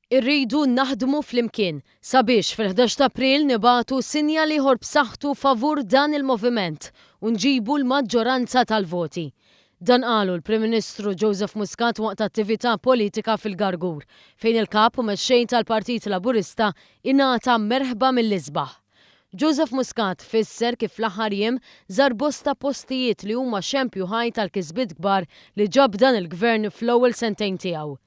Irridu naħdmu flimkien sabiex fil-11 ta' April nibatu sinjal ieħor b'saħħtu favur dan il-moviment u nġibu l-maġġoranza tal-voti. Dan qalu l-Prim Ministru Joseph Muscat waqt attività politika fil-Gargur, fejn il-kap u mexxejn tal-Partit Laburista ingħata merħba mill-isbaħ. Joseph Muscat fisser kif fl-aħħar jiem żar bosta postijiet li huma xempju ħaj tal-kisbiet kbar li ġab dan il-gvern fl-ewwel sentejn tiegħu.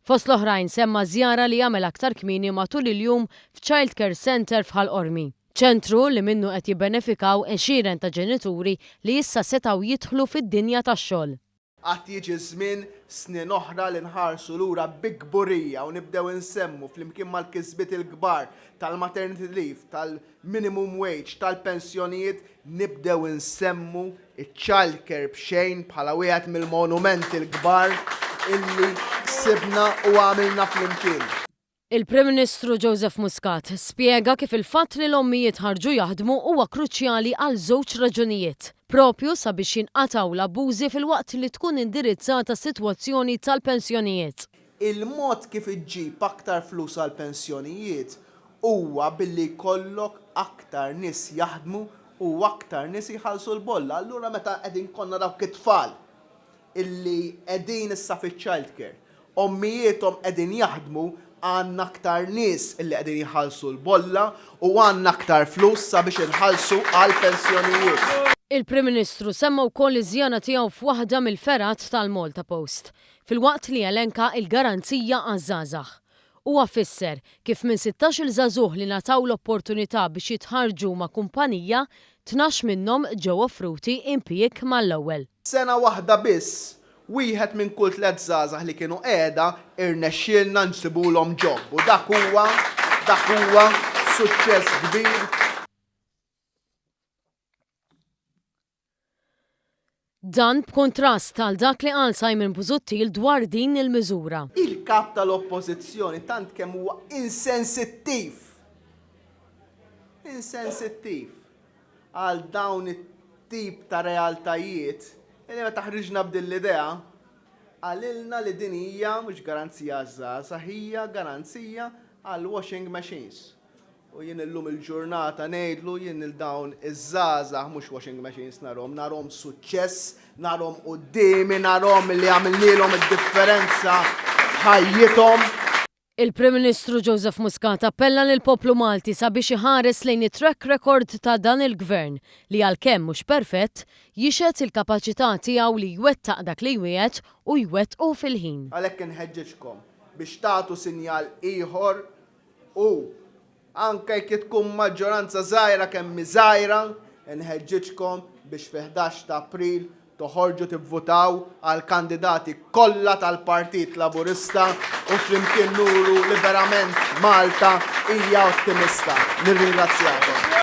Fost l-oħrajn semma żjara li jagħmel aktar kmieni matul il-jum f'Child Care Center f'Ħal-Qormi. ċentru li minnu qed jibbenefikaw għexieren ta' ġenituri li issa setgħu jidħlu fid-dinja tax-xogħol. Qatt jiġi żmien snin oħra li nħarsu lura bigburija u nibdew insemmu flimkien mal-kisbiet il-kbar tal-maternity leave, tal-minimum wage, tal-pensjonijiet, nibdew insemmu iċ-child care b'xejn bħala wieħed mill-monumenti l-kbar illi ksibna u għamilna flimkien. Il-Prim Ministru Joseph Muscat spjega kif il-fatt li l-ommijiet ħarġu jaħdmu huwa kruċjali għal żewġ raġunijiet. Propju sabiex jinqataw l-abbużi fil-waqt li tkun indirizzata s-sitwazzjoni tal-pensjonijiet. Il-mod kif iġġib aktar flus għal pensjonijiet huwa billi jkollok aktar nies jaħdmu u aktar nies jħallsu l-bolla. Allura meta qegħdin konna dawk it-tfal illi qegħdin issa fiċ-child care, ommijietom qegħdin jaħdmu, għandna aktar nies illi qegħdin jħallsu l-bolla u għandna aktar flus sabiex inħallsu għal pensjonijiet. Il-Prim Ministru semma wkoll iż-żjara tiegħu f'waħda mill-ferat tal-Malta Post, filwaqt li elenka il-garanzija għaż-żgħażagħ. Huwa fisser kif minn 16 żagħżugħ li nataw l-opportunità biex jitħarġu ma' kumpanija, 12 minnhom ġew offruti impjieg mal-ewwel. Sena waħda biss, wieħed minn kull 3 żgħażagħ li kienu qiegħda irnexxielna nsibulhom ġobb u dak huwa suċċess kbir. Dan b'kontrast tal dak li qal Simon Busuttil dwar din il-miżura. Il-kap tal-oppożizzjoni tant kemm huwa insensittiv għal dawn it-tip ta' realtajiet li meta ħriġna b'din l-idea għalilna li din hija mhux garanzija żgħażagħ, hija garanzija għal washing machines. U jien illum il-ġurnata ngħidlu jien il-dawn iż-żgħażagħ mhux washing machines narhom suċċess, narhom qudiemi, narhom li għamilnielhom id-differenza b'ħajjithom. Il-Prim Ministru Joseph Muscat appella lil poplu Malti sabiex iħares lejn it-track record ta' dan il-gvern li għalkemm mhux perfett jixed il-kapaċità tiegħu li jwettaq dak li jwiegħed u jwettqu fil-ħin. Għalhekk inħeġġeġkom biex tagħtu sinjal ieħor u anke jekk tkun maġġoranza żgħira kemm żgħira, inħeġġeġkom biex fi-11 ta' April toħorġu tivvutaw għal kandidati kollha tal-Partit Laburista u flimkien nuru li verament Malta hija ottimista. Nirringrazzjakom.